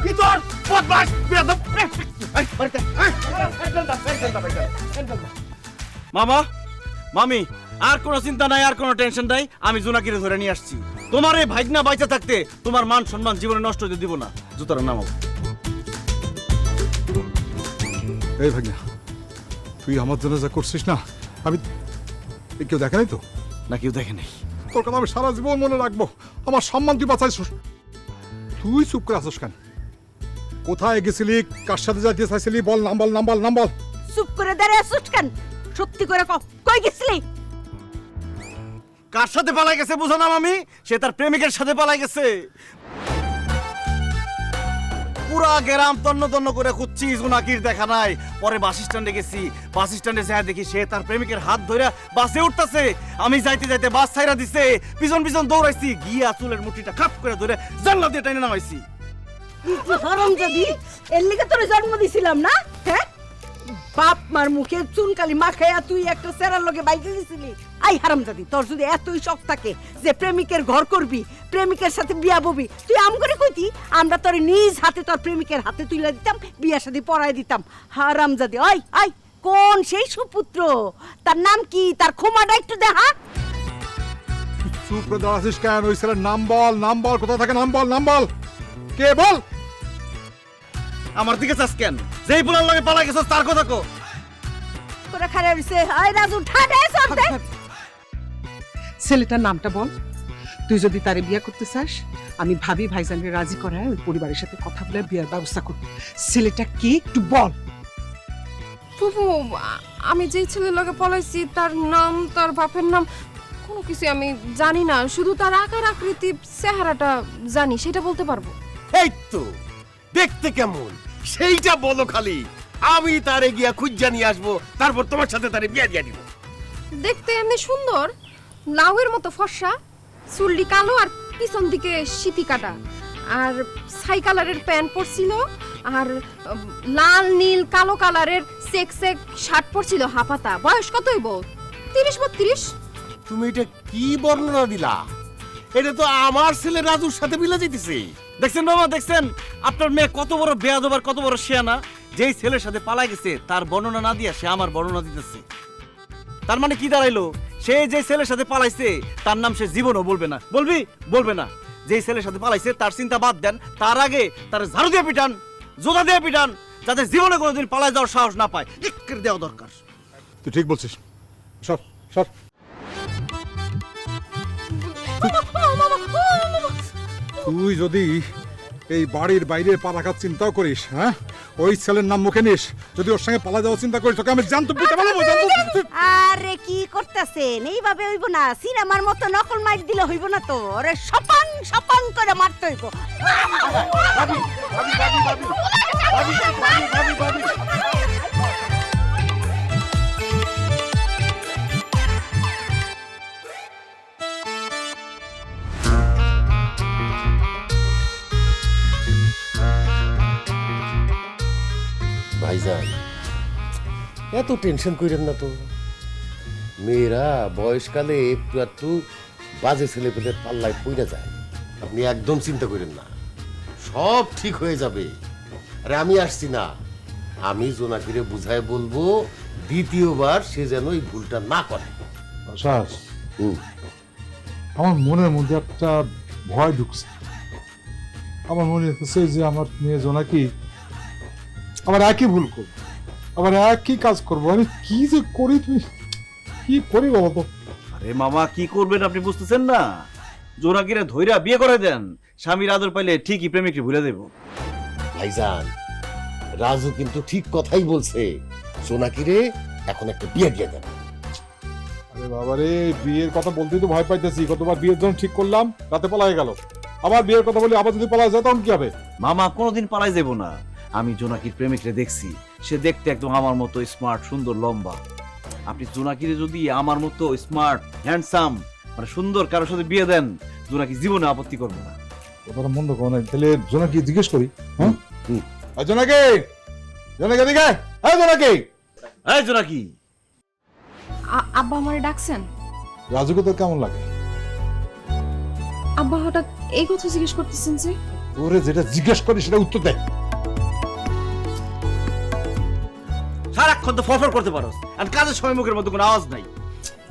ভিতর বদমাশ বেয়াদব এই বাড়িতে মামা মামি আর কোনো চিন্তা নাই, আর কোনো টেনশন নাই, আমি জোনাকিরে ধরে নিয়ে আসছি। তোমার এই ভাইগনা বাইচা থাকতে তোমার মান সম্মান জীবনে নষ্ট হতে দিব না। জুতার নামাও। এই ভাগ্না, তুই আমার জন্য যা করছিস না, আমি কেউ দেখে নাই তো? না কেউ দেখে নাই। তোর কথা আমি সারা জীবন মনে রাখবো। আমার সম্মান তুই বাঁচাইছিস। তুই চুপ করে আসিস কেন? কোথায় গেছিলি, কার সাথে যাইতে চাইছিলি? বল, নাম বল, নাম বল, নাম বল। চুপ করে দাঁড়িয়ে আসছিস কেন? সত্যি করে কই গেছিলি? কার সাথে পালাই গেছে বুঝো না মামি? সে তার প্রেমিকের সাথে পালাই গেছে। পুরা গ্রাম তন্ন তন্ন করে খুঁজছি, জোনাকির দেখা নাই। পরে বাস স্ট্যান্ডে গেছি, বাস স্ট্যান্ডে যাই দেখি সে তার প্রেমিকের হাত ধরে বাসে উঠতেছে। আমি যাইতে যাইতে বাস ছাইরা দিছে, পিছন পিছন দৌড়াইছি, গিয়া চুলের মুঠিটা খাপ করে ধরে জানলা দিয়ে টাইনে নামাইছি। হারামজাদি, এর লিগে তোরে জন্ম দিছিলাম না? হ্যাঁ, বাপ মার মুখে চুনকালি মাখাইয়া তুই একটা সেরার লগে বাইকে গেছিলি। আই হারামজাদি, তোর যদি এতই শখ থাকে যে প্রেমিকের ঘর করবি, প্রেমিকের সাথে বিয়া ববি, তুই আম করে কইতি আমরা তোর নিজ হাতে তোর প্রেমিকের হাতে তুইলা দিতাম, বিয়া শাদী পড়াই দিতাম। হারামজাদি, আই আই কোন সেই সুপুত্র? তার নাম কি? তার খোমাটা একটু দেখা। চুপ করে দাঁড়াছিস কেন? ওই ছেলের নাম বল, নাম বল। কোথা থাকে? নাম বল, নাম বল। কে বল? আমার দিকে চাস কেন? যেই পোলার লগে পালাই গেছস তার কথা কো। তোরা খারে হইছে। আই রাজু, ঠাডে সরতে। ছেলেটার নামটা বল। তুই যদি তারে বিয়ে করতে চাস, আমি ভাবি ভাইজানকে রাজি করায় ওই পরিবারের সাথে কথা বলে বিয়ের ব্যবস্থা করবি। ছেলেটা কি একটু বল। ফুফু, আমি যেই ছেলের লগে পলাইছি তার নাম, তার বাপের নাম কোনো কিছু আমি জানি না। শুধু তার আকার আকৃতি চেহারাটা জানি, সেটা বলতে পারবো। এই তো দেখতে কেমন সেইটা বলো খালি। আমি তারে গিয়া খুঁজা নিয়ে আসবো, তারপর তোমার সাথে তারে বিয়া দিয়া দিব। দেখতে এমনি সুন্দর, লাউয়ের মতো ফর্সা, চুল্লি কালো আর পিছন দিকে সিতি কাটা, আর ছাই কালারের প্যান্ট পরছিল, আর লাল নীল কালো কালারের চেক চেক শার্ট পরছিল হাফাতা। বয়স কতই বল? 30-32। তুমি এটা কি বর্ণনা দিলা? এটা তো আমার ছেলে রাজুর সাথে মিলে যেতেছে। দেখছেন বাবা, দেখছেন আপনার মেয়ে কত বড় বেয়াদব আর কত বড় শিয়ানা। যেই ছেলের সাথে পালাই গেছে তার বর্ণনা না দিয়া সে আমার বর্ণনা দিতেছে। তার মানে কি দাঁড়াইলো? সে যে ছেলের সাথে পালাইছে তার নাম সে জীবনও বলবে না। বলবি? বলবে না। যেই ছেলের সাথে পালাইছে তার চিন্তা বাদ দেন, তার আগে তার ঝাড়ু দিয়ে পিটান, জোদা দিয়ে পিটান, যাতে জীবনে কোনোদিন পালাই যাওয়ার সাহস না পায়। ইক্কের দেওয়া দরকার। তুই ঠিক বলছিস। সর সর। তুই যদি এই বাড়ির বাইরে পা রাখার চিন্তাও করিস, হ্যাঁ, ওই ছেলের নাম মুখে নিস, যদি ওর সঙ্গে পালা যাওয়ার চিন্তা করিস, তোকে আমি জানতো পিতে পালাবো, জানতো। আরে কি করতেছেন? এইভাবে হইব না। সিনেমার মতো নকল মাইর দিলে হইব না তো। আরে সপাং সপাং করে মারতে হইব। ভাবি ভাবি ভাবি ভাবি ভাবি ভাবি ভাবি ভাবি ভাইজান, এত টেনশন করেন না তো। মেয়েরা বয়সকালে একটু একটু বাজে ছেলেপেলের পাল্লায় পড়ে যায়। আপনি একদম চিন্তা করেন না, সব ঠিক হয়ে যাবে। আরে আমি আসছি না, আমি জোনাকিরে বুঝায় বলবো দ্বিতীয়বার সে যেন এই ভুলটা না করে। আশাস, আমার মনের মধ্যে একটা ভয় ঢুকছে। আমার মনে হচ্ছে যে আমার মেয়ে জোনাকি আবার একই ভুল করবো, আবার একই কাজ করবো। আমি কি যে করি, তুমি কি করি বাবা? তো আরে মামা, কি করবেন আপনি বুঝতেছেন না? জোনাকিরে ধইরা বিয়ে করে দেন, স্বামীর আদর পাইলে ঠিকই প্রেমিককে ভুলে দেব। ভাইজান, রাজু কিন্তু ঠিক কথাই বলছে। জোনাকিরে এখন একটা বিয়ে দিয়ে দেন। আরে বাবা রে, বিয়ের কথা বলতেই তো ভয় পাইতেছি। কতবার বিয়ের জন্য ঠিক করলাম, রাতে পালাই গেল। আবার বিয়ের কথা বলি, আবার যদি পালা যায় তখন কি হবে? মামা, কোনোদিন পালাই যাব না। আমি জোনাকির প্রেমিকরে দেখছি, সে দেখতে একদম আমার মতো স্মার্ট, সুন্দর, লম্বা। আপনি জোনাকিরে যদি আমার মতো স্মার্ট, হ্যান্ডসাম, মানে সুন্দর কারোর সাথে বিয়ে দেন, জোনাকি জীবনে আপত্তি করবে না। কথাটা মন্দ করো না। তাহলে জোনাকি জিজ্ঞেস করি। হ্যাঁ, জোনাকি, জোনাকি দিকে, হ্যাঁ জোনাকি। এই জোনাকি, আব্বা আমারে ডাকছেন? রাজুকে তোর কেমন লাগে? আব্বা হঠাৎ এই কথা জিজ্ঞেস করতেছেন যে? তোরে যেটা জিজ্ঞেস করি সেটা উত্তর দে। সারাক্ষণ তো ফরফর করতে পারোস আর কাজের সময় মুখের মধ্যে কোনো আওয়াজ নাই।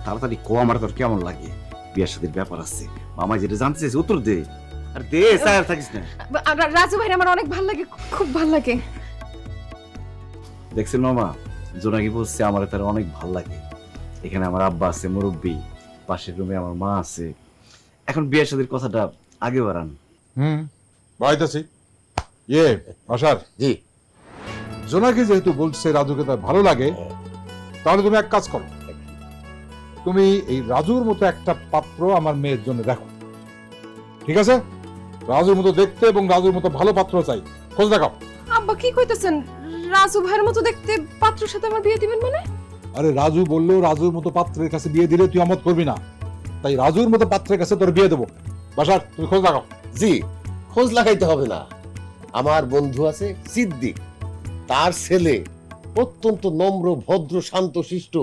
তাড়াতাড়ি কো, আমার তোর কেমন লাগে? বিয়ের সাথে ব্যাপার আছে, মামা যেটা জানতে চাইছে উত্তর দে। আর দে, স্যার থাকিস না। রাজু ভাই আমার অনেক ভালো লাগে, খুব ভালো লাগে। দেখছেন মামা, জোনাকি বলছে আমার তার অনেক ভাল লাগে। এখানে আমার আব্বা আছে মুরব্বী, পাশের রুমে আমার মা আছে। এখন বিয়ের সাথে কথাটা আগে বাড়ান। বাড়াইতেছি। আশার জি। জোনাকি যেহেতু বলছে রাজুকে তার ভালো লাগে, তাহলে তুমি এক কাজ করো, তুমি এই রাজুর মতো একটা পাত্র আমার মেয়ের জন্য দেখো, ঠিক আছে? রাজুর মতো দেখতে এবং রাজুর মতো ভালো পাত্র চাই, খোঁজ দেখাও। আব্বা কি কইতেছেন? রাজু ভাইয়ের মতো দেখতে পাত্রের সাথে আমার বিয়ে দিবেন মানে? আরে রাজু বললো রাজুর মতো পাত্রের কাছে বিয়ে দিলে তুই আমত করবি না, তাই রাজুর মতো পাত্রের কাছে তোর বিয়ে দেবো। বাসার তুমি খোঁজ লাগাও। জি, খোঁজ লাগাইতে হবে না। আমার বন্ধু আছে সিদ্দিক, তার ছেলে অত্যন্ত নম্র, ভদ্র, শান্ত শিষ্ট,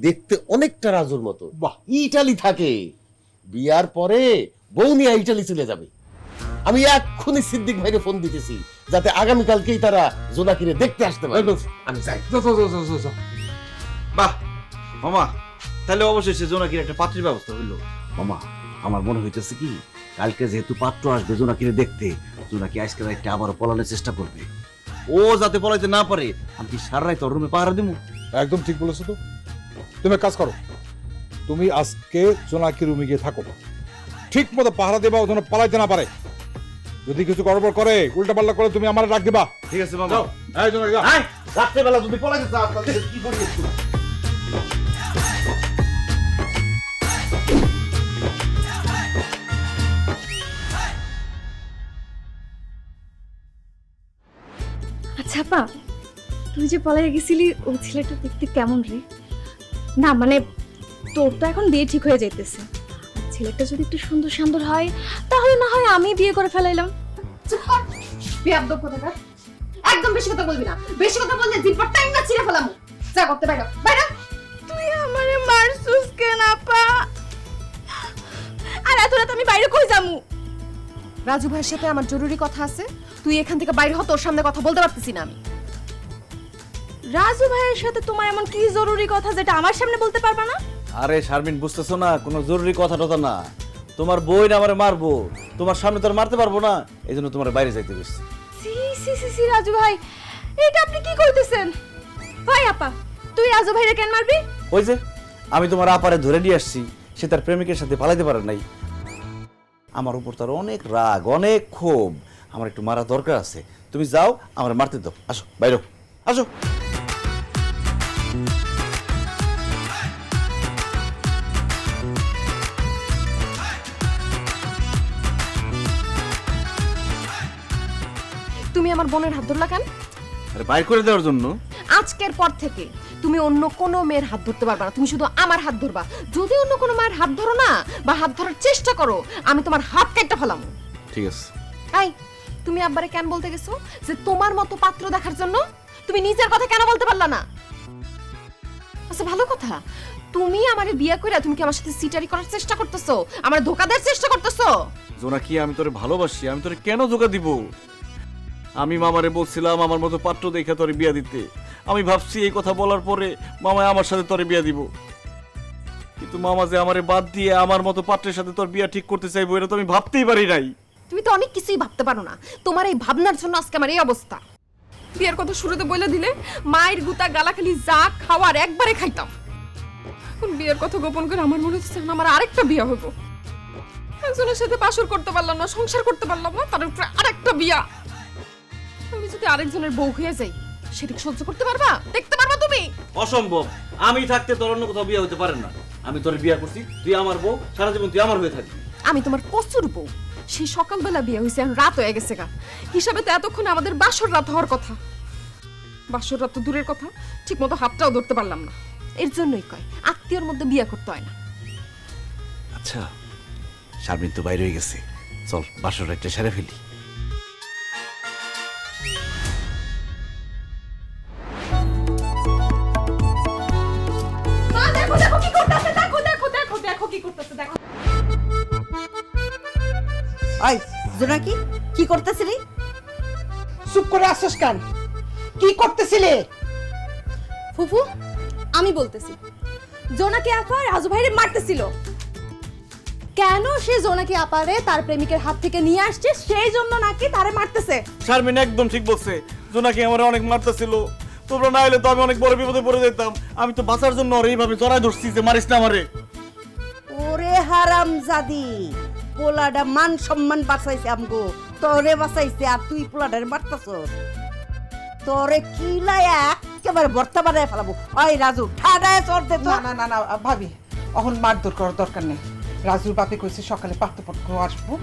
দেখতে অনেকটা রাজুর মতো। বাহ। ইটালি থাকে, বিয়ার পরে বউ নিয়ে ইটালি চলে যাবে। আমি এক্ষুনি সিদ্দিক ভাইকে ফোন দিতেছি যাতে আগামীকালকেই তারা জোনাকিরে দেখতে আসতে পারে। আমি যাই। বাহ মামা, তাহলে অবশেষে জোনাকির একটা পাত্রের ব্যবস্থা হইলো। মামা, আমার মনে হইতেছে কি, কালকে যেহেতু পাত্র আসবে জোনাকিরে দেখতে, জোনাকি আজকে রাইতে আবারও পলানোর চেষ্টা করবে। ও যাতে পলাইতে না পারে, আমি কি সারা রাত ওর রুমে পাহারা দেবো? একদম ঠিক বলেছো তো। তুমি এক কাজ করো, তুমি আজকে জোনাকি রুমে গিয়ে থাকো, ঠিক মতো পাহারা দেবা, ও যেন পালাইতে না পারে। যদি কিছু গড়বড় করে, উল্টা পাল্টা করে, তুমি আমার ডাক দিবা। ঠিক আছে মামা। এই জোনাকি যা। রাত্রেবেলা যদি পলাইতে চাও তাহলে কি করি একটু? আচ্ছা আপা, তুই যে পলাই গেছিলি ও ছেলেটা দেখতে কেমন রে? না মানে তোর তো এখন বিয়ে ঠিক হয়ে যাইতেছে, আর ছেলেটা যদি একটু সুন্দর সুন্দর হয় তাহলে না হয় আমি বিয়ে করে ফেলাইলাম। চুপ কর, বেয়াদব কোথাকার। একদম বেশি কথা বলবি না, বেশি কথা বললে জিভটা টাইম না ছিঁড়ে ফেলামু। যা করতে বাইরে বাইরে। তুই আমারে মারছুস কেন আপা? আর এত রাত আমি বাইরে কই যামু? রাজু ভাইয়ের সাথে আমার জরুরি কথা আছে, তুই এখান থেকে বাইরে হ, তোর সামনে কথা বলতে পারতেছি না আমি। রাজু ভাইয়ের সাথে তোমার এমন কি জরুরি কথা যেটা আমার সামনে বলতে পারবা না? আরে শারমিন, বুঝতেছো না? কোনো জরুরি কথা টথা না। তোমার বই না আমারে মারবো, তোমার সামনে তো আর মারতে পারবো না, এই জন্য তোমার বাইরে যাইতে বসছি। সি সি সি সি রাজু ভাই, এটা আপনি কি কইতেছেন? ভাই আপা, তুই রাজু ভাইরে কেন মারবি? ওই যে আমি তোমার আপারে ধরে নিয়ে আসছি, সে তার প্রেমিকের সাথে পালাইতে পারে নাই। আমার উপর তার অনেক রাগ, অনেক ক্ষোভ, আমার একটু মারা দরকার আছে। তুমি যাও, আমার মারতে দাও। আসো বাইরে, আসো। তুমি আমার বোনের হাত ধরলা কেন? আরে বাইর করে দেওয়ার জন্য। আজকের পর থেকে তুমি অন্য কোনো মেয়ের হাত ধরতে পারবে না, তুমি শুধু আমার হাত ধরবা। যদি অন্য কোনো মায়ের হাত ধরো না বা হাত ধরার চেষ্টা করো, আমি তোমার হাত কেটে ফেলাম। ঠিক আছে। এই, তুমি আব্বারে কেন বলতে গেছো যে তোমার মতো পাত্র দেখার জন্য? তুমি নিজের কথা কেন বলতে পারলা না? আচ্ছা ভালো কথা, তুমি আমারে বিয়ে কইরা তুমি কি আমার সাথে সিটারি করার চেষ্টা করতেছো, আমার ধোকা দেওয়ার চেষ্টা করতেছো? জোনাকি, আমি তোরে ভালোবাসি, আমি তোরে কেন ধোকা দিব? আমি মামারে বলছিলাম আমার মতো পাত্র দেখে তোরে বিয়া দিতে। আমি ভাবছি এই কথা বলার পরে মামায় আমার সাথে তোরে বিয়া দিব, কিন্তু মামা যে আমারে বাদ দিয়ে আমার মতো পাত্রের সাথে তোর বিয়া ঠিক করতে চাইবো, এটা তো আমি ভাবতেই পারি নাই। তুমি তো অনেক কিছুই ভাবতে পারো না, তোমার এই ভাবনার জন্য আজকে আমার এই অবস্থা। বিয়ের কথা শুরুতে বলে দিলে মায়ের গুতা গালাখালি যা খাওয়ার একবারে খাইতাম। এখন বিয়ের কথা গোপন করে আমার মনে হচ্ছে আমার আরেকটা বিয়ে হইব। একজনের সাথে বাসর করতে পারলাম না, সংসার করতে পারলাম না, তার উপরে আরেকটা বিয়া। আমি যদি আরেকজনের বউ হয়ে যাই, সেটা কি সহ্য করতে পারবা? দেখতে পারবা তুমি? অসম্ভব। আমি থাকতে তোর অন্য কোথাও বিয়ে হতে পারে না। আমি তোর বিয়ে করছি, তুই আমার বউ, সারা জীবন তুই আমার হয়ে থাকবি। আমি তোমার কচুর বউ। সেই সকালবেলা বিয়ে হয়েছে, এখন রাত হয়ে গেছে গা। হিসাবে তো এতক্ষণে আমাদের বাসর রাত হওয়ার কথা। বাসর রাত তো দূরের কথা, ঠিক মতো হাতটাও ধরতে পারলাম না। এর জন্যই কয় আত্মীয়র মধ্যে বিয়ে করতে হয় না। আচ্ছা, শারমিন তো বাইরে হয়ে গেছে, চল বাসর একটা সেরে ফেলি। দেখো দেখো কি করতেছে, দেখো দেখো দেখো দেখো কি করতেছে, দেখো। ওই জোনাকি কি করতেছিলি? চুপ করে আসছিস কেন? কি করতেছিলে? ফুফু আমি বলতেছি, জোনাকি আপা রাজু ভাইরে মারতেছিল। কেন সে জোনাকি আপারে তার প্রেমিকের হাত থেকে নিয়ে আসছে, সেই জন্য নাকি তারে মারতেছে। শারমিন একদম ঠিক বলছে, জোনাকি আমার অনেক মারতেছিল। তোমরা না এলে তো আমি অনেক বড় বিপদে পড়ে যেতাম। আমি তো বাঁচার জন্য ওর এইভাবে জড়ায় ধরছি যে মারিস না আমারে। ওরে হারামজাদি, পোলাডা মান সম্মান বাঁচাইছে আমগো, তোরে বাঁচাইছে আর তুই পোলাডারে মারতাছস। তোরে কিলায়া একেবারে ভর্তা বানায় ফেলাবো। ওই রাজু ঠাডায় চড় দে তো। না না না না ভাবি, এখন মারধর করার দরকার নেই। রাজুর বাপে কইছে সকালে পাত্রপক্ষ আসবো,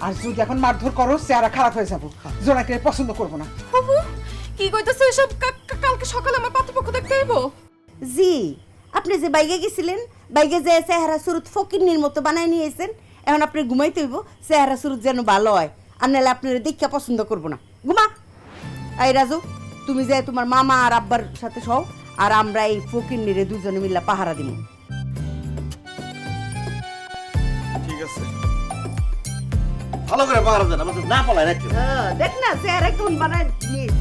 আর যদি এখন মারধর করো চেহারা খারাপ হয়ে যাবো। জোনাকে পছন্দ করবো না। ফুফু কি কইতাছে এসব? কালকে সকালে আমার পাত্রপক্ষ দেখতে আইবো? জি, আপনি যে বাইকে গেছিলেন, বাইকে যে চেহারা সুরত ফকিন্নির মতো বানায় নিয়েছেন, এখন আপনি ঘুমাইতে হইব চেহারা সুরত যেন ভালো হয়, আর নাহলে আপনার দীক্ষা পছন্দ করবো না। ঘুমা। এই রাজু, তুমি যে তোমার মামা আর আব্বার সাথে সহ, আর আমরা এই ফকিন্নিরে দুজনে মিল্লা পাহারা দিব। ঠিক আছে। ভালো করে পাহারা দেন, আমাদের না পালায় রাখতে। দেখ না চেহারা কেমন বানায় নিয়েছে।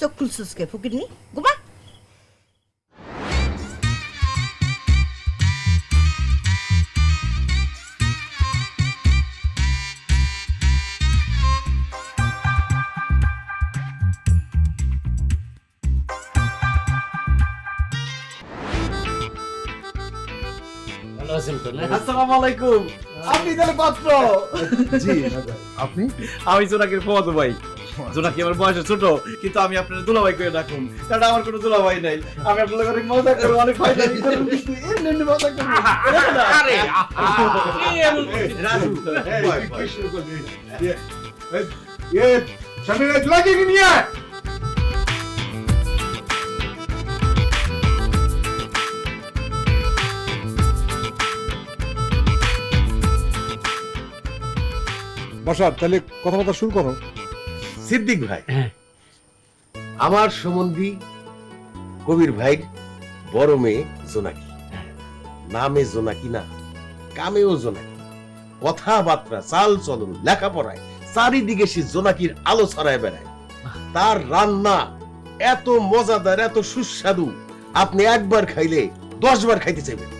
চোখ খুলছিস কে ফকিন্নি? ঘুমা। ভালো আছেন তো না? আসসালামু আলাইকুম। আপনি তাহলে পাত্র? জি আপনি? আমি জোনাকির ফুফাতো ভাই। জোনাকি আমার বয়সে ছোট, কিন্তু আমি আপনার দুলাভাই করে ডাকুন, কারণ আমার কোনো দুলাভাই নাই। আমি আপনার অনেক মজা করি, অনেক ফায়দামি করি, এমনি মজা করি। আরে রাজু, স্বামীর লাগে কি নিয়ে? বসার, তাহলে কথাবার্তা শুরু করো। সিদ্দিক ভাই, আমার সম্বন্ধী কবির ভাইয়ের বড় মেয়ে জোনাকি। নামে জোনাকি না, কামেও জোনাকি। কথাবার্তা, চাল চলন, লেখাপড়ায় চারিদিকে সে জোনাকির আলো ছড়ায় বেড়ায়। তার রান্না এত মজাদার, এত সুস্বাদু, আপনি একবার খাইলে 10 বার খাইতে চাইবেন।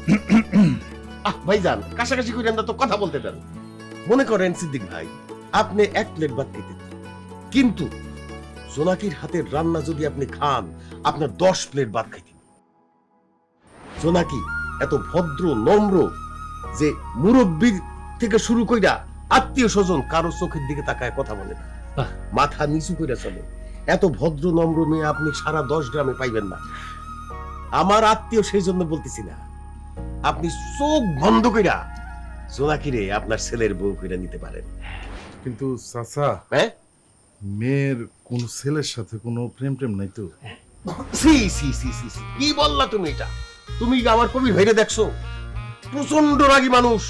ভাইজান, কাছাকাছি কইরেন না তো, কথা বলতে দেন। মনে করেন সিদ্দিক ভাই, আপনি 1 প্লেট ভাত খেতে, কিন্তু জোনাকির হাতের রান্না যদি আপনি খান, আপনার 10 প্লেট ভাত খাইতে। জোনাকি এত ভদ্র, নম্র যে মুরব্বী থেকে শুরু কইরা আত্মীয় স্বজন কারো চোখের দিকে তাকায় কথা বলে না, মাথা নিচু কইরা চলে। এত ভদ্র নম্র মেয়ে আপনি সারা 10 গ্রামে পাইবেন না। আমার আত্মীয়, সেই জন্য বলতেছি না। আপনি চোখ বন্ধ কইরা জোনাকিরে আপনার ছেলের বউ কইরা নিতে পারেন। কিন্তু চাচা, হ্যাঁ, মেয়ের কোন ছেলের সাথে কোনো প্রেম টেম নাই তো? সি সি সি সি সি, কি বললা তুমি এটা? তুমি আমার কবির ভাইরে দেখছো? প্রচন্ড রাগী মানুষ।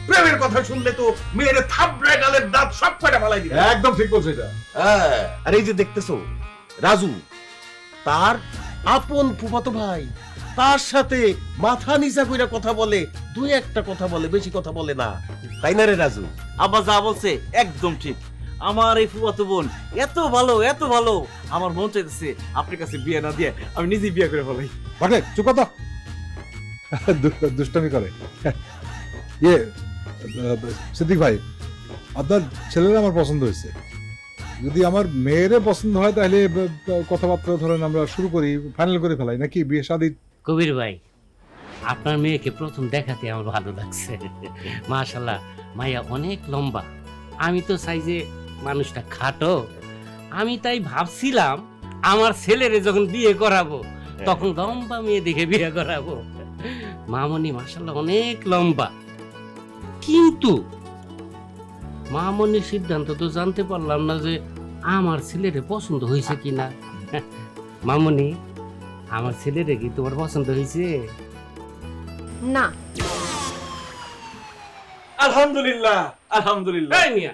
প্রেমের কথা শুনলে তো মেয়ের থাবড়ায় গালের দাঁত সব কয়টা ফালাই দিবে। একদম ঠিক বলছো এটা। হ্যাঁ, আর এই যে দেখতেছো রাজু, তার আপন ফুফাতো ভাই, তার সাথে মাথা নিচা কইরা কথা বলে, 2-1টা কথা বলে, বেশি কথা বলে না। তাই না রে রাজু? আব্বা যা বলছে একদম ঠিক। আমার এই ফুফাতো বোন এত ভালো, এত ভালো, আমার মন চাইতেছে আপনার কাছে বিয়ে না দিয়ে আমি নিজেই বিয়ে করে ফেলাই। বটে, চুপ কথা। দুষ্টামি করে। ইয়ে সিদ্দিক ভাই, আপনার ছেলেরা আমার পছন্দ হয়েছে। যদি আমার মেয়েরে পছন্দ হয় তাহলে কথাবার্তা ধরেন আমরা শুরু করি, ফাইনাল করে ফেলাই নাকি বিয়ে শাদী? কবির ভাই, আপনার মেয়েকে প্রথম দেখাতে আমার ভালো লাগছে। মাশাল্লাহ, মাইয়া অনেক লম্বা। আমি তো চাই যে মানুষটা খাটো। আমি তাই ভাবছিলাম আমার ছেলেরে যখন বিয়ে করাবো তখন লম্বা মেয়ে দেখে বিয়ে করাবো। মামনি মাশাল্লাহ অনেক লম্বা, কিন্তু মামনির সিদ্ধান্ত তো জানতে পারলাম না যে আমার ছেলেরে পছন্দ হয়েছে কিনা। মামনি, আমার ছেলেটা কি তোমার পছন্দ হয়েছে? না। আলহামদুলিল্লাহ আলহামদুলিল্লাহ। এই মিয়া,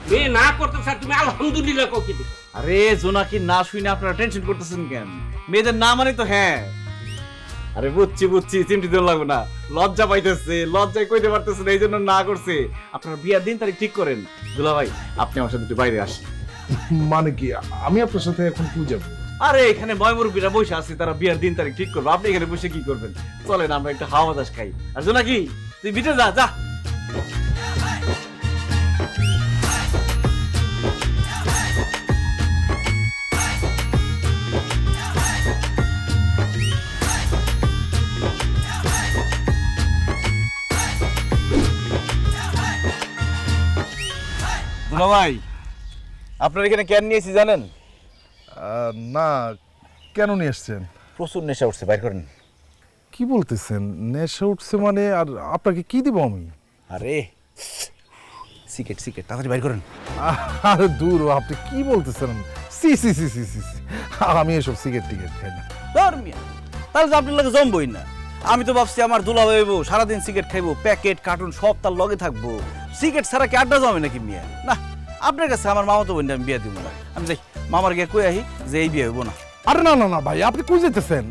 মেয়ে না করতে স্যার তুমি আলহামদুলিল্লাহ ককি দিছো? আরে জোনাকি না শুনে আপনারা টেনশন করতেছেন কেন? মেয়েদের না মানে তো হ্যাঁ। আরে বুঝছি চিন্তিত লাগবে না। লজ্জা পাইতেছে, লজ্জায় কইতে পারতেছে না, এই জন্য না করছে। আপনারা বিয়ার দিন তারিখ ঠিক করেন। দুলা ভাই আপনি আমার সাথে একটু বাইরে আসেন। মানে কি আমি আপনার সাথে এখন কি যাবো? আরে এখানে ময়মুরব্বীরা বসে আছে, তারা বিয়ার দিন তারিখ ঠিক করবে। আপনি এখানে বসে কি করবেন? চলেন আমরা একটা হাওয়া বাতাস খাই। আর জোনাকি তুই বিটে যা যা। দুলা ভাই আপনার এখানে কেন নিয়েছি জানেন? না, কেন নিয়ে এসছেন? প্রচুর নেশা উঠছে, বাইর করেন। কি বলতেছেন নেশা উঠছে মানে? আর আপনাকে কি দিব আমি? আরে সিগারেট তাড়াতাড়ি বাইর করেন। আরে দূর, আপনি কি বলতেছেন? সি সি সি সি সি সি। আর আমি এসব সিগারেট টিকেট খাই না। ধর্মিয়া তাহলে তো আপনার লগে জমবই না। আমি তো ভাবছি আমার দুলা হইব, সারাদিন সিগারেট খাইবো, প্যাকেট কার্টুন সব তার লগে থাকবো। সিগারেট ছাড়া কি আড্ডা জমে নাকি মিয়া? না, আপনার কাছে আমার মামা তো বোন আমি বিয়ে দিব না। আমি যাই মামার গিয়ে কই আহি যে এই বিয়ে হইব না। আরে না না না ভাই, আপনি কই যেতেছেন?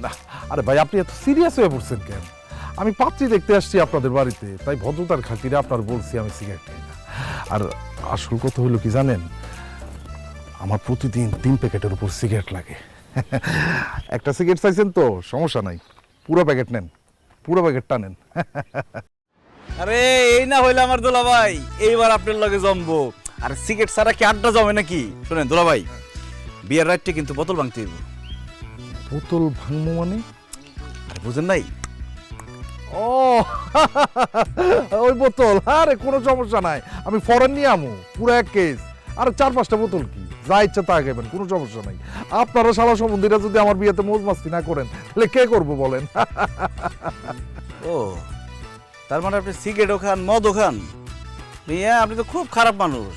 আরে ভাই আপনি এত সিরিয়াস হয়ে পড়ছেন কেন? আমি পাত্রী দেখতে আসছি আপনাদের বাড়িতে, তাই ভদ্রতার খাতিরে আপনার বলছি আমি সিগারেট খাই না। আর আসল কথা হলো কি জানেন, আমার প্রতিদিন 3 প্যাকেটের উপর সিগারেট লাগে। একটা সিগারেট চাইছেন তো সমস্যা নাই, পুরো প্যাকেট নেন, পুরো প্যাকেটটা নেন। আরে এই না হইলে আমার দুলা ভাই এইবার আপনার লগে জমবো। আর সিগারেট ছাড়া কি আড্ডা জমে নাকি? শুনেন দুলা ভাই, বিয়ের রাতটা কিন্তু বোতল ভাঙতে হইব। বোতল ভাঙবো মানে? আর বুঝেন নাই? ও ওই বোতল, আরে কোনো সমস্যা নাই, আমি ফরেন নিয়ে আমু পুরো 1 কেস। আর 4-5টা বোতল কি যা ইচ্ছা তা খাবেন, কোনো সমস্যা নাই। আপনারা শালা সম্বন্ধীরা যদি আমার বিয়েতে মৌজ মাস্তি না করেন তাহলে কে করবো বলেন? ও তার মানে আপনি সিগারেটও খান, মদও খান? মিয়া আপনি তো খুব খারাপ মানুষ।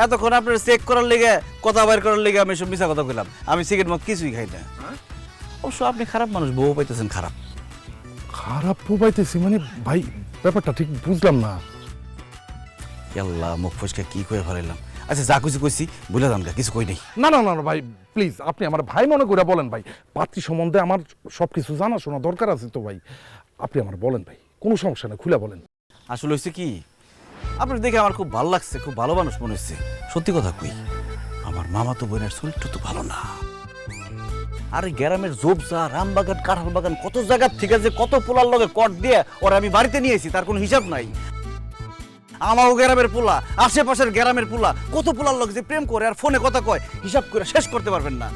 এতক্ষণ আপনার চেক করার লেগে, কথা বাইর করার লেগে আমি সব মিছা কথা কইলাম। আমি সিগারেট মদ কিছুই খাই না। অবশ্য আপনি খারাপ মানুষ, বউ পাইতেছেন খারাপ। খারাপ পোবাইতেছি মানে? ভাই ব্যাপারটা ঠিক বুঝলাম না। আল্লাহ মুখ ফসকে কি কয়ে ফেলাইলাম। আচ্ছা যা কিছু কইছি বলে যান, কিছু কই নেই। না না না না ভাই প্লিজ, আপনি আমার ভাই মনে করে বলেন ভাই। পাত্রী সম্বন্ধে আমার সবকিছু জানাশোনা দরকার আছে তো ভাই। আপনি আমার বলেন ভাই, কোনো সমস্যা নেই, খুলে বলেন। আসলে হয়েছে কি, আপনার দেখে আমার খুব ভালো লাগছে, খুব ভালো মানুষ মনে হচ্ছে। সত্যি কথা কই, আমার মামা তো বোনের চরিত্র তো ভালো না। আরে গ্রামের জোবজা, রামবাগান, কাঁঠাল বাগান, কত জায়গার থেকে যে কত পোলার লগে কট দিয়ে ওরা আমি বাড়িতে নিয়েছি তার কোনো হিসাব নাই। আমাও গ্রামের পোলা, আশেপাশের গ্রামের পোলা, কত পোলার লগে যে প্রেম করে আর ফোনে কথা কয়, হিসাব করে শেষ করতে পারবেন না।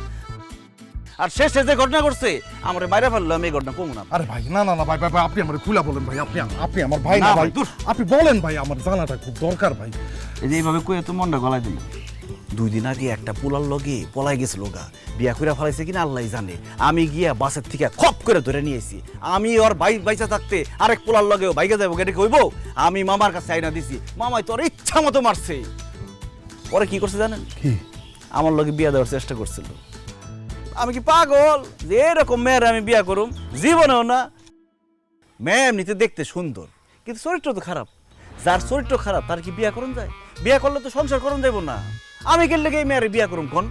আর শেষে যে ঘটনা করছে আমার বাইরে ফেললো, আমি এই ঘটনা কমু না। আরে ভাই না না না ভাই ভাই ভাই, আপনি আমার খুলে বলেন ভাই। আপনি আমার ভাই না না ভাই, ভাই, দূর। আপনি বলেন ভাই, আমার জানাটা খুব দরকার ভাই। এই যে এইভাবে কয়ে তো মনটা গলায় দিল। 2 দিন আগে একটা পোলার লগে পলাই গেছিল গা, বিয়া করে ফেলাইছে কিনা আল্লাহ জানে। আমি গিয়া বাসের থেকে খপ করে ধরে নিয়েছি। আমি ওর ভাই বাইচা থাকতে আরেক পোলার লগেও বাইকে যাবো, গেটে কইব আমি মামার কাছে আইনা দিছি। মামাই তোর ইচ্ছা মতো মারছে। পরে কি করছে জানেন? কি? আমার লগে বিয়া দেওয়ার চেষ্টা করছিল। আমি কি পাগল যে এরকম মেয়ের আমি বিয়া করুম? জীবনেও না। মেয়ে এমনিতে দেখতে সুন্দর, কিন্তু চরিত্র তো খারাপ। যার চরিত্র খারাপ তার কি বিয়া করুন যায়? বিয়া করলে তো সংসার করুন যাইব না। আমি গেলে এই মেয়ের বিয়া করুম কোন?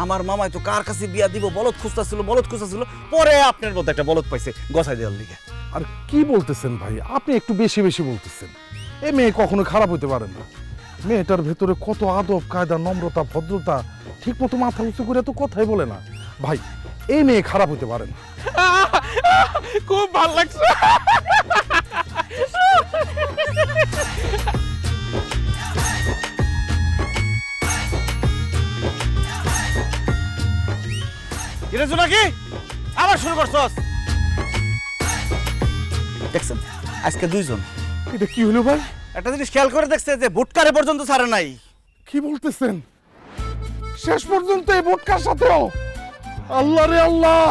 আমার মামাই তো কার কাছে বিয়া দিব বলদ খুঁজতেছিল, পরে আপনার মধ্যে একটা বলদ পাইছে গছাই দেওয়ার লিগে। আর কি বলতেছেন ভাই, আপনি একটু বেশি বেশি বলতেছেন। এই মেয়ে কখনো খারাপ হইতে পারে না। মেয়েটার ভেতরে কত আদব কায়দা, নম্রতা, ভদ্রতা, ঠিক মতো মাথা উঁচু করে তো কথাই বলে না ভাই। এই মেয়ে খারাপ হইতে পারে না। খুব ভালো লাগছে। নাকি আবার শুরু করছস? দেখছেন আজকে 2 জন। এটা কি হলো ভাই? একটা জিনিস খেয়াল করে দেখছে যে ভোটকারে পর্যন্ত ছাড়ে নাই। কি বলতেছেন? শেষ পর্যন্ত এই ভোটকার সাথেও? আল্লাহ রে আল্লাহ,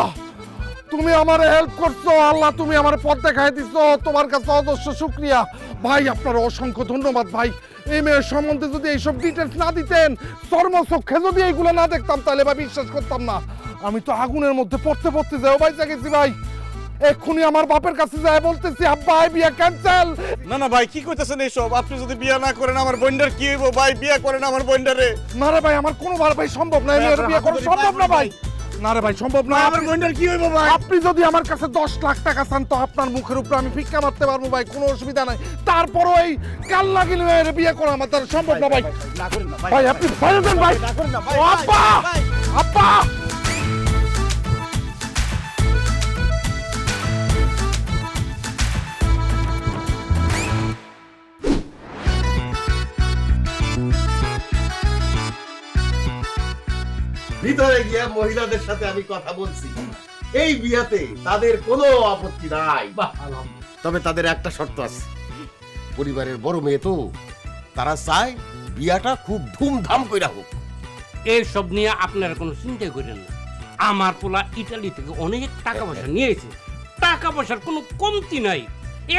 তুমি আমার হেল্প করছো আল্লাহ, তুমি আমার পথ দেখাই দিছো, তোমার কাছে অজস্র শুকরিয়া ভাই। আপনার অসংখ্য ধন্যবাদ ভাই। এই মেয়ের সম্বন্ধে যদি এইসব ডিটেলস না দিতেন, চর্মচক্ষে যদি এইগুলো না দেখতাম তাহলে ভাই বিশ্বাস করতাম না। আমি তো আগুনের মধ্যে পড়তে পড়তে যাও ভাই গেছি ভাই। এক্ষুনি আমার বাপের কাছে যায় বলতেছি আব্বা এই বিয়া ক্যান্সেল। না না ভাই কি কইতেছেন এইসব? আপনি যদি বিয়ে না করেন আমার বোনটার কি হইব ভাই? বিয়ে করেন আমার বোনটারে। না রে ভাই আমার কোনোবার ভাই সম্ভব না, মেয়ের বিয়ে করা সম্ভব না ভাই। না রে ভাই সম্ভব না। আমার বোনটার কি হইব ভাই? আপনি যদি আমার কাছে 10 লাখ টাকা চান তো আপনার মুখের উপরে আমি ফিক্কা মারতে পারবো ভাই, কোনো অসুবিধা নাই। তারপরও এই কাল লাগিল মেয়ের বিয়ে করা আমার দ্বারা সম্ভব না ভাই। না করেন না ভাই আপনি বাইরে যান ভাই। না করেন না ভাই। ও আব্বা আব্বা ভিতরে গিয়ে মহিলাদের সাথে আমি কথা বলছি, এই বিয়াতে তাদের কোনো আপত্তি নাই, তবে তাদের একটা শর্ত আছে। পরিবারের বড় মেয়ে তো, তারা চায় বিয়াটা খুব ধুমধাম কইরা হোক। এইসব নিয়ে আপনারা কোনো চিন্তা করেন না। আমার পোলা ইটালি থেকে অনেক টাকা পয়সা নিয়েছে, টাকা পয়সার কোনো কমতি নাই।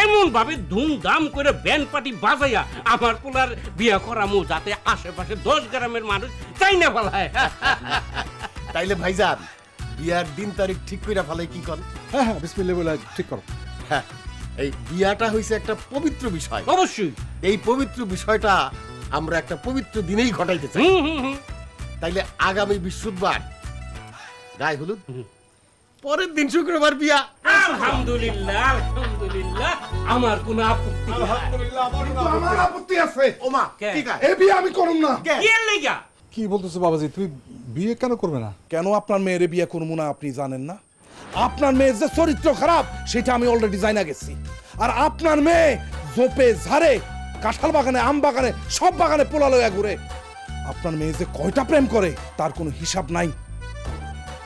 এমন ভাবে ধুমধাম করে ব্যান্ড পার্টি বাজাইয়া আমার পোলার বিয়া করামু যাতে আশেপাশে 10 গ্রামের মানুষ চাই না ফেলায়। তাইলে ভাইজান বিয়ার দিন তারিখ ঠিক কইরা ফেলাই কি কর? হ্যাঁ হ্যাঁ বিসমিল্লাহ বলে ঠিক করো। হ্যাঁ, এই বিয়াটা হইছে একটা পবিত্র বিষয়। অবশ্যই। এই পবিত্র বিষয়টা আমরা একটা পবিত্র দিনেই ঘটাইতে চাই। তাইলে আগামী বৃহস্পতিবার গায়ে হলুদ, পরের দিন শুক্রবার বিয়া। আলহামদুলিল্লাহ আলহামদুলিল্লাহ, আমার কোনো আপত্তি নাই। আমার আপত্তি আছে। ওমা কে? ঠিক আছে। এই বিয়ে আমি করব না। কি এর লাইগা? কি বলতেছো বাবাজি, তুমি বিয়ে কেন করবে না? কেন আপনার মেয়ের বিয়ে করবো না আপনি জানেন না? আপনার মেয়ের যে চরিত্র খারাপ সেটা আমি অলরেডি জানা গেছি। আর আপনার মেয়ে জোপে ঝাড়ে, কাঁঠাল বাগানে, আম বাগানে, সব বাগানে পোলা লইয়া ঘুরে। আপনার মেয়ে যে কয়টা প্রেম করে তার কোনো হিসাব নাই।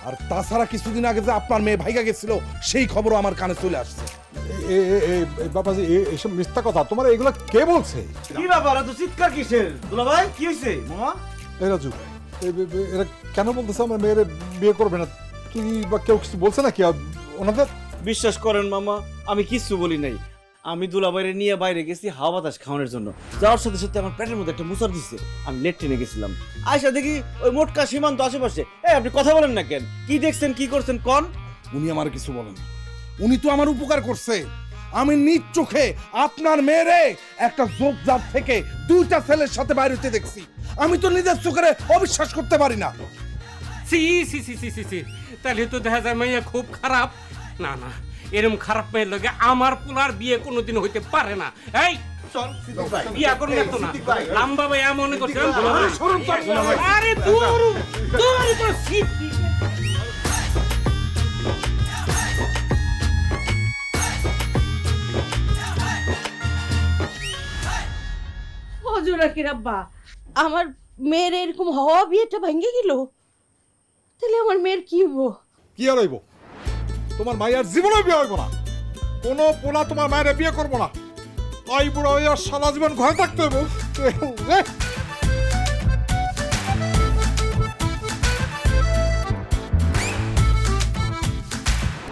আর তাছাড়া কিছুদিন আগে যে আপনার মেয়ে ভাইগা গেছিল সেই খবরও আমার কানে চলে আসছে। বাবাজি এসব মিথ্যা কথা, তোমার এগুলো কে বলছে? কি ব্যাপার এত চিৎকার কিসের? দুলা ভাই কি হইছে মামা? এই রাজু, এরা কেন বলতেছে আমার মেয়ের বিয়ে করবে না? তুই বা কেউ কিছু বলছে নাকি ওনাদের? বিশ্বাস করেন মামা, আমি কিচ্ছু বলি নাই। আমি দুলাভাইরে নিয়ে বাইরে গেছি হাওয়া বাতাস খাওয়ানোর জন্য। যাওয়ার সাথে সাথে আমার পেটের মধ্যে একটা মুসার দিচ্ছে। আমি লেট্রিনে গেছিলাম, আয়সা দেখি ওই মোটকা সীমান্ত আশেপাশে। আপনি কথা বলেন না কেন? কি দেখছেন কি করছেন কন? উনি আমার কিছু বলেন, উনি তো আমার উপকার করছে। আমি নিজ চোখে আপনার মেয়েরে একটা জোপজাপ থেকে 2টা ছেলের সাথে বাইরে হতে দেখছি। আমি তো নিজের চোখে অবিশ্বাস করতে পারি না। সি সি সি সি সি সি, তাহলে তো দেখা যায় মাইয়া খুব খারাপ। না না, এরকম খারাপ মেয়ের লগে আমার পোলার বিয়ে কোনোদিন হইতে পারে না। এই চল বিয়া করুন না তো না। লাম্বা ভাই মনে করছে আরে দূর দূর তো সিট। হজুরা কি রাব্বা, আমার মেয়ের এরকম হওয়া বিয়েটা ভেঙে গেল, তাহলে আমার মেয়ের কি হবো? কি আর হইব? তোমার মায়ের জীবনে বিয়ে হইব না। কোনো পোলা তোমার মায়ের বিয়ে করবো না। তাই বুড়া হইয়া সারা জীবন ঘরে থাকতে হইব।